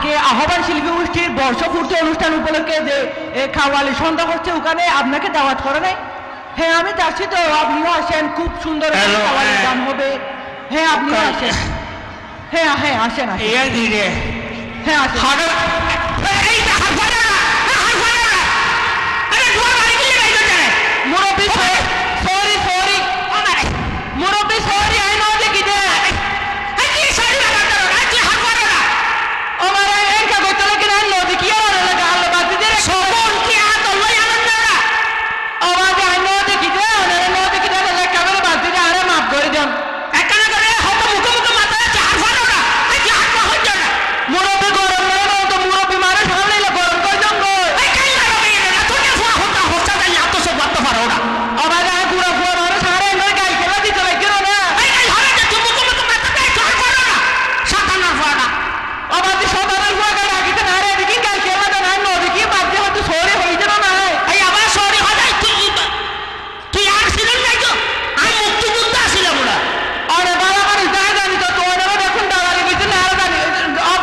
আজকে আহ্বান শিল্পী গোষ্ঠীর বর্ষপূর্তি অনুষ্ঠান উপলক্ষে যে খাওয়ালি সন্ধ্যা হচ্ছে, ওখানে আপনাকে দাওয়াত করে নাই? হ্যাঁ আমি যাচ্ছি তো, আপনিও আসেন, খুব সুন্দর খাওয়ালির গান হবে। হ্যাঁ আপনিও আসেন। হ্যাঁ হ্যাঁ আসেন আসেন। হ্যাঁ আসেন। মুরব্বী সরি সরি মুরব্বী সরি আই নো দেখি দে আমার একা কইতে লাগে না নো দেখি আর লাগা আলো বাদ দে সবন কি হাত লই আনন্দ না আওয়াজ আই নো দেখি দে ওরে নো দেখি দে লাগা ক্যামেরা বাদ দে আরে মাফ করে দেন একা না করে হয়তো মুখ মুখ মাথা চার ফাড়ো না এই কি হাত হই যায় না মুরব্বী গরম না তো মুরব্বী মারে সামনে লা গরম কই দেন গো এই কাই লাগবে না তো কে ফুয়া হতা হস্তা যাই এত সব বাদ পারো না আওয়াজ আই পুরো পুরো মারে সারে নয় গাই খেলা দিতে লাগে না এই কাই হবে যে তুমি মুখ মুখ মাথা চার ফাড়ো না সাতানার ফাড়া আওয়াজ সাতানার ফাড়া রাখিতে না রে দেখি গাই খেলা দেন আর নদী কি বাদ দিয়ে হয়তো সরে হই যেন না এই আবার সরে হয় যাই তুই আর ছিলেন নাই তো আমি মুক্তিযুদ্ধ আসিলাম না আরে বাবা মানে যাই জানি তো তোর দেখুন দাওয়ালি কইতে না আর জানি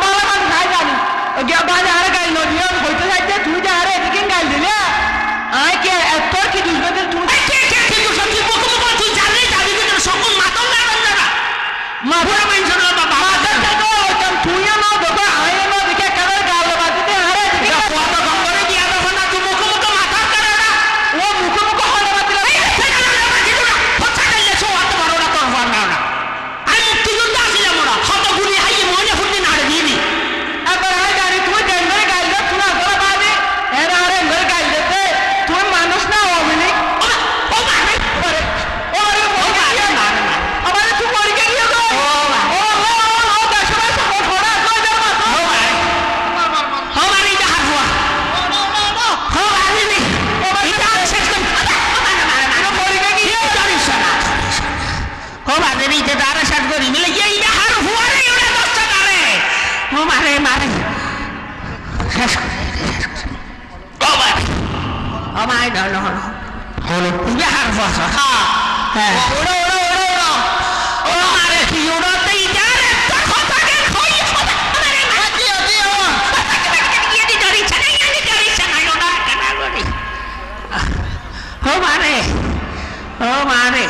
বাবা মানে যাই জানি গিয়া বাজে আর গাই নদী হইতে যাইতে তুই যা আরে এদিকে গাই দিলে আই কে তোর কি দুজনে তুই কে কে কি সত্যি মুখ মুখ তুই জানি যাবি কিন্তু সকল মাতন না না মাফুরা মেনশন বাবা মাথা তো তুই না বাবা আই না দেখে কারে গাল বাদ দে আরে এদিকে ফটো কম করে দিয়া দাও না তুই মুখ মুখ মাথা করে না ও মুখ মুখ হলে বাদ দিলে এই সেখানে বাদ দিল না ফটা গেলে সো হাত বড় না তোর ফার না আমি মুক্তিযুদ্ধ আসিলাম না কত গুলি হাই মনে ফুটি না রে দিবি এবার আই গাড়ি তুই ডেন্ডারে গাইল তুই না ধরে বাদে এরা আরে ধরে গাইল দে তুই মানুষ না অবিনি ও মানে পরে ওরে ও মানে না না আবার তুই মরে গেলি গো ও দশবার সব ফড়া কই দে মা ও মানে এটা হারুয়া ও মানে এটা শেষ কর না মরে গেলি জানিস না ও মানে এটা দাঁড়া শেষ করি মিলে এইটা হারুয়া রে ওরে দশটা দাঁড়ে ও মানে মারে শেষ ও মানে ও মানে না হলো এটা হারুয়া হ্যাঁ ওরে ওরে ওরে ও মারে কি ওড়াতে ইটা রে তোর কথা কে কই আরে মাটি আদি ও কি দি ধরি ছানা ইয়ানি ধরি ছানা ওড়া কেনা গরি ও মারে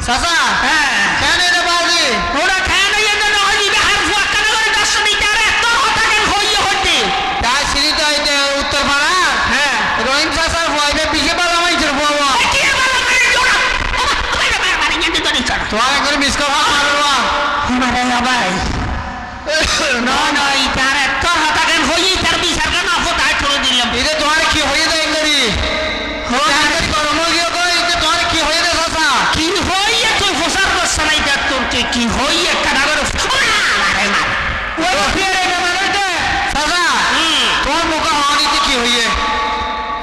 সাসা হ্যাঁ কেন রে বাজি ওরা কেন এত না হই বে হারফা কেন করে 10 মিটার তোর কথা কে কই হইতে তাই সিরি তো আইতে উত্তর পাড়া হ্যাঁ রহিম সাসার ভয়বে পিছে পালা মাইছর বাবা কি বালা মাই জোড়া মারে ইয়ানি ধরি ছানা তোরা করে মিস কর মারবা মারে ভাই না না ইতার তোর কথা কে হই তার বিচার কেন আপত আই করে দিলাম এটা তোমার কি হই যায় করি হো তাড়াতাড়ি করো মগিও কই যে তোমার কি হই রে সাসা কি হই তুই ফসার বস নাই দেখ তোর কি হই কাটা করে মারে মার ও ফেরে কে মারে দে সাসা তোর মুখ হানিতে কি হইয়ে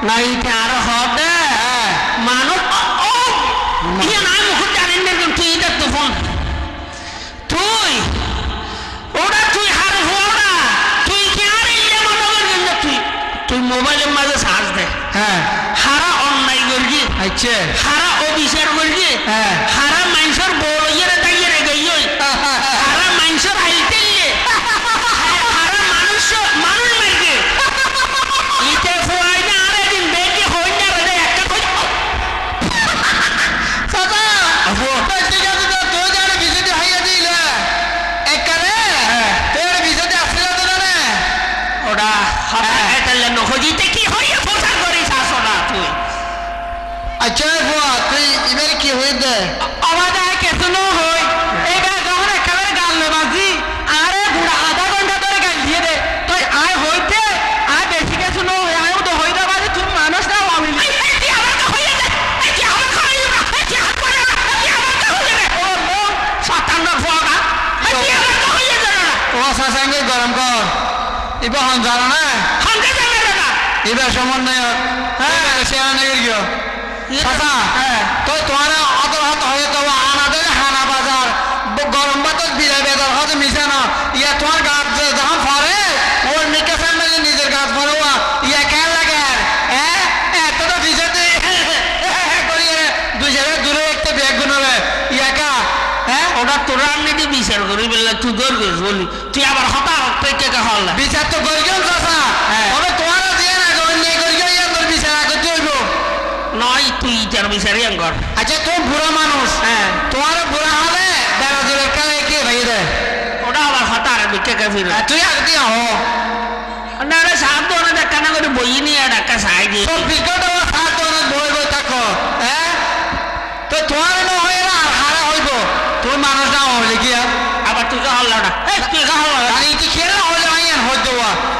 নাই তার হবে মানুষ ও ইয়া না মুখ জানেন না তুই এটা তো ফোন তুই ওটা তুই হার হোড়া তুই কি আর ইলে মনে করছিস না তুই মোবাইলের মাঝে সার্চ দে হ্যাঁ হারা অনলাইন করছি আচ্ছা হারা অফিসার করছি হ্যাঁ হারা মানুষের বড় ইয়েরে তাইয়ে রে গই হারা মানুষের আইতেইয়ে হারা মানুষ মারকে ইতে ফুয়াই না আরে দিন বেকে হই না রে একটা কই সাদা আবু ঠিক আছে তো তুই জানে বিজেপি হাইয়া দিলে একবারে তোর বিজেপি আসলে তো না ওটা এটা লে নহজিতে কি হইয়া ফসার করিস আসনা তুই আচ্ছা বুয়া তুই ইমেল কি হই দে আওয়াজ আয় কেসে ন হই এবার যখন একেবারে গাল বাজি আরে বুড়া আধা ঘন্টা ধরে গাল দিয়ে দে তুই আয় হইতে আয় বেশি কেসে ন হই আয় তো হই দে বাজি তুই মানুষ না আমি তুই আমার কা হইয়া দে তুই আমার কা হইয়া তুই হাত করে তুই আমার কা হইয়া দে ও নো সাতান্নর ফুয়াগা তুই আমার কা হইয়া দে ও সাসাঙ্গে গরম কর ইবা হন জানা না হনকে জানা না ইবা সমন্বয় হ্যাঁ শেয়ার নেগির গিয়ে সাসা তো তোমার অত হাত হয়ে তো আনা দে হানা বাজার গরম বাতাস বিলে বেদার হতে মিশে না ইয়া তোমার গাছ যখন ফরে ওর নিকে ফ্যামিলি নিজের গাছ ফরে ইয়া কেন লাগে হ্যাঁ এত তো ভিজেতে করিয়ে দুই জায়গায় দূরে একটা ব্যাগ গুনবে ইয়া কা হ্যাঁ ওটা তোরা আমি দি বিচার করি বললে তুই দৌড় গেছ বলি তুই আবার হতা তুই কে হল বিচার তো করিও চাচা তবে তোমার দিয়ে না অন্যায় করিও ইয়ার বিচার আগে হইব নয় তুই ইটার বিচারি আঙ্গর আচ্ছা তুমি বুড়া মানুষ তোমার বুড়া হলে বেড়া দিবের কালে কে ভাই দে ওটা আবার হঠাৎ আর বিকে কে ফিরে তুই আগে দিয়ে হো না রে সাত তো অনেক দেখা না করে বই নিয়ে ডাক্কা সাহায্য দিয়ে সব বিকট সাত তো বই বই থাকো হ্যাঁ তো তোমার না হয় না হারা হইব তুমি মানুষ না হলে কি আবার তুই কে হল না তুই কে হল না আর ইতি খেলে হলে আইন হইতো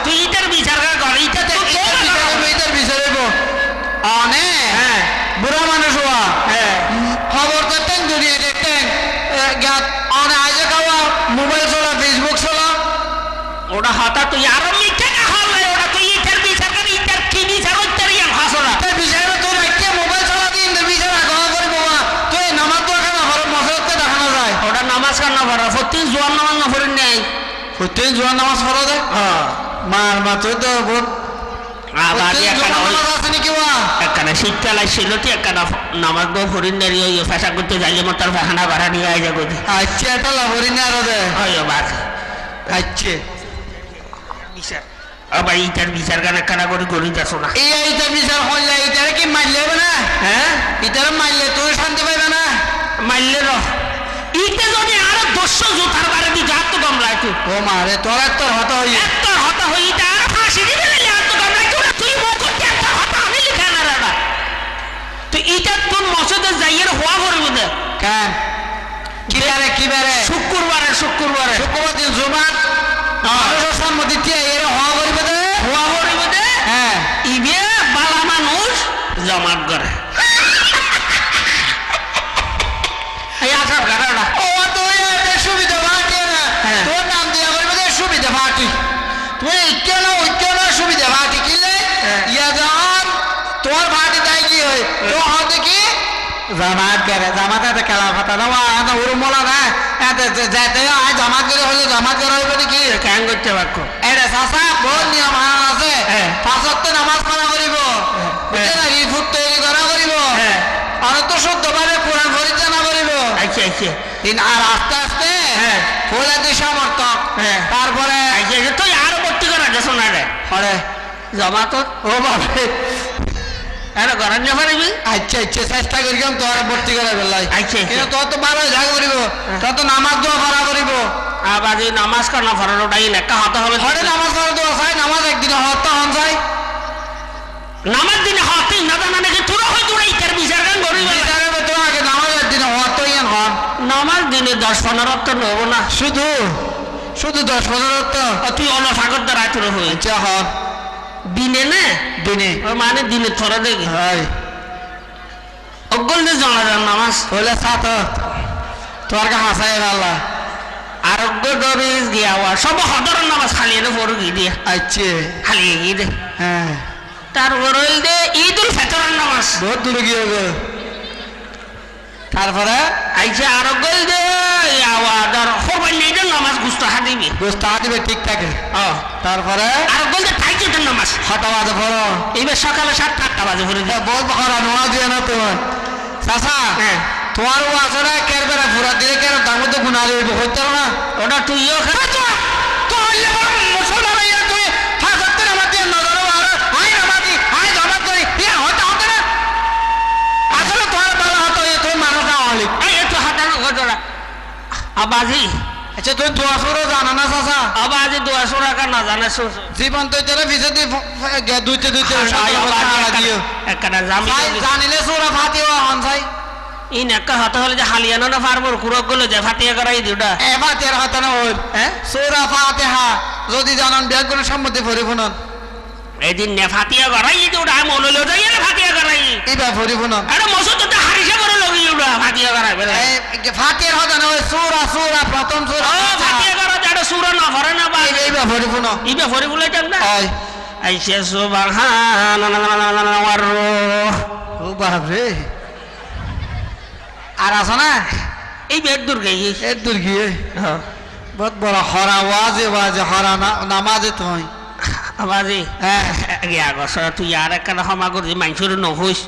তুই ইটার বিচার কর ইটা তো ইটার বিচার হইব অনে বুড়া মানুষ হওয়া খবর করতেন দুনিয়া দেখতেন অনে আজে খাওয়া মোবাইল চলা ফেসবুক চলা ওটা হঠাৎ তুই আরো মিথ্যে না হল ওটা তুই ইটার বিচার কর ইটার কি বিচার হচ্ছে ইয়ার হাসরা তাই বিচার তোর একটা মোবাইল চলা দিন বিচার আগা করব তুই নামাজ তো কেন হরম মসজিদে দেখানো যায় ওটা নামাজ কার না পড়া প্রত্যেক জোয়ান নামাজ না পড়েন নাই প্রত্যেক জোয়ান নামাজ পড়া যায় মার মা তুই তো বহুত আবার এখানে আছে নাকি ওয়া এখানে শীতকাল আসছিল তো এখানে নামাজ দো ফরিন নারী ওই ফেসা করতে যাইলে মতার ফাখানা ভাড়া নিয়ে আয় যাবো আচ্ছা এটা লাভরি না আর দে হয় বাদ আচ্ছা বিচার আবার ইটার বিচার গান একখানা করে গড়িতে আসো না এইটা বিচার হইলে এইটারে কি মারলে হবে না এটারে মারলে তুই শান্তি পাইবে না মারলে র ইতে যদি আরো 200 জুতার বারে দি গাত তো গমলায় তুই ও মারে তোর হতা হই এত হতা হই এটা আর ফাঁসি দিবে না আর তো গমলায় তুই মুখ করতে এত হতা আমি লিখা না রে তুই ইটা তোর মসজিদে যাইয়ের হওয়া করবি না কেন কি বারে শুক্রবারে দিন জুমার মানুষের সম্মতি এর হওয়া করবে দে হওয়া করবি দে ইবে বালা মানুষ জমাত করে এই আসার গাড়াটা ও তুই এটা সুবিধা ভাটি না তোর নাম দিয়া করবে দে সুবিধা ভাটি তুই কেন সুবিধা ভাটি কিলে ইয়া যান তোর ভাটি তাই কি হয় তো হতে কি জামাতে খেলা ফাটা না ওর মোলা না যাতে জামাত করে হলে জামাত করে হইবে নাকি কেন করতে পারবো এটা চাষা বহুত নিয়ম আছে পাঁচত্ব নামাজ পড়া করিব বুঝছে না রিফুট তৈরি করা করিব আর তো শুদ্ধ ভাবে কোরআন পরিচালনা করিব আচ্ছা আর আস্তে আস্তে ফুলে দি সমর্থক তারপরে তুই আরো ভর্তি করা গেছো না রে হরে জমা তো ও বাবা আরে গরম জমা নিবি আচ্ছা চেষ্টা করিলাম তোর ভর্তি করে বেলাই আচ্ছা কিন্তু তোর তো ভালো যা করিব তোর তো নামাজ দোয়া করা করিব আবার এই নামাজ কানা ফরানোটাই লেখা হতে হবে হরে নামাজ পড়া দোয়া চাই নামাজ একদিন হত্যা হন যায় নামাজ দিনে হতেই না জানা নাকি তোরা হয় তোরা ইটার বিচার গান করিব বিচারের ভেতরে আগে নামাজ একদিন হত্যা ইয়ান হন নামাজ দিনে 10-15 তো নেব না শুধু 10-15 তো তুই অন্য সাগর দ্বারা তোর হয়ে আচ্ছা হন দিনে না দিনে মানে দিনে থরা দেখি হয় অগল দিয়ে জানা যান নামাজ হলে সাত তোর কা হাসাই আল্লাহ আরোগ্য দরে গিয়া সব হদর নামাজ খালি এনে পড়ে গিয়ে দিয়ে আচ্ছা খালি গিয়ে দে হ্যাঁ তারপর হইল দে ঈদুল ফিতরের নামাজ বহুত দূরে গিয়ে গো তারপরে আইছে আরোগ্য দে ধর কোরবানি ঈদের নামাজ গুস্তাহা দিবি গোস্তা দিবে ঠিক থাকে তারপরে আরোগ্য দে তাইজুদের নামাজ হতা বাজে পড়ো এইবার সকালে 7-8টা বাজে পড়ে যায় বহুত বড় নোয়া দিয়ে না তোমার চাচা তোমার ও আসলে কেরবেরা পুরা দিয়ে কেন তার মধ্যে গুণা রইব হইতে না ওটা তুইও আবাজি আচ্ছা তুই দোয়া সুরো জানা না চাচা আবাজি দোয়া সুরা কা না জানে জীবন তো তেরে ভিজে দি দুইতে একটা জামি জানিলে সুরা ফাতিহা হন যাই ইন একটা হতে হলে যে হালিয়ানো না পারবো কুরক গুলো যে ফাতিহা করাই দিউটা এ ফাতিহার হতে না হই সূরা ফাতিহা যদি জানান ব্যাগ কোন সম্মতি পরিপূর্ণ এদিন নে ফাতিহা করাই দিউটা আমি মনে লই যাই না ফাতিহা করাই এইবা পরিপূর্ণ আরে মসজিদ তো হারিসা করে লগি দিউটা ফাতিহা করাই বেলা এই ফাতিহার হতে না হই সূরা প্রথম সূরা ফাতিহা করা যাটা সূরা না পড়ে না বা এইবা পরিপূর্ণ ইবা পরিপূর্ণ টাম না হয় আইসা সুবহানাল্লাহ ও বাপ রে আর আছে না এই বেদ দূর গই এর দূর গিয়ে বহুত বড় হরা ওয়াজে হরা নামাজে তুই আবাজি গিয়া গছ তুই আর একটা ক্ষমা করছি মানুষের নহইস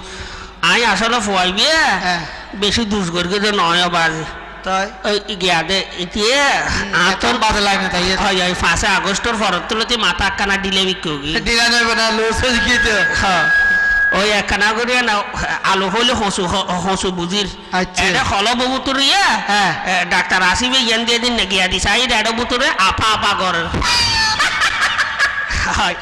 আই আসলে ফুয়াইবি বেশি দুষ করি যে নয় বাজি তাই ওই গিয়া দে ইতিয়ে তোর বাদে লাগে না তাই হয় হয় 5 আগস্টর পরত তুলতে মাথা কানা দিলে বিকোগি দিলা যাবে না লস হয়ে গিয়ে হ্যাঁ ওই একখানা করিয়া না আলু হইলে হসু বুঝির আচ্ছা। এটা হল বুতুরিয়া হ্যাঁ। ডাক্তার আসিবে ইয়ান দিয়ে দিন না গিয়া দিছে আই এটা বুতুরে আপা আপা করে হয়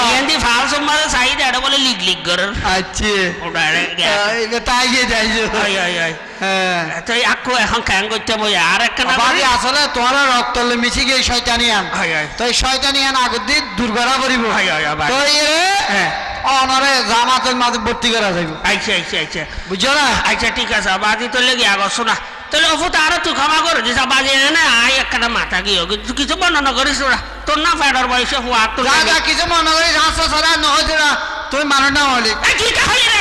ইয়ান দি ফাল সম্মানে সাইড এটা বলে লিগ লিগ করে আচ্ছা ওটা তাই গিয়ে যাইছো হয় হয় হয় হ্যাঁ তো আকো এখন ক্যাং করতে বই আর একখানা বাকি আসলে তোরা রক্ত মিশি গিয়ে শয়তানিয়ান হয় হয় তো এই শয়তানিয়ান আগত দিয়ে দুর্গরা করিব হয় হয় হয় তো এরে হ্যাঁ অনরে জামাতের মাঝে ভর্তি করা যাইব আচ্ছা আচ্ছা আচ্ছা বুঝছো না আচ্ছা ঠিক আছে বাজি তো লেগে আগো শোনা তাহলে অফু তার তুই ক্ষমা করে দিস বাজে না আই একটা মাথা গিয়ে কিছু বর্ণনা করিস ওরা তোর না ফেডার বয়সে হুয়া তোর যা যা কিছু মনে করিস হাসা সারা নহইছে না তুই মানুষ না হলি ঠিক আছে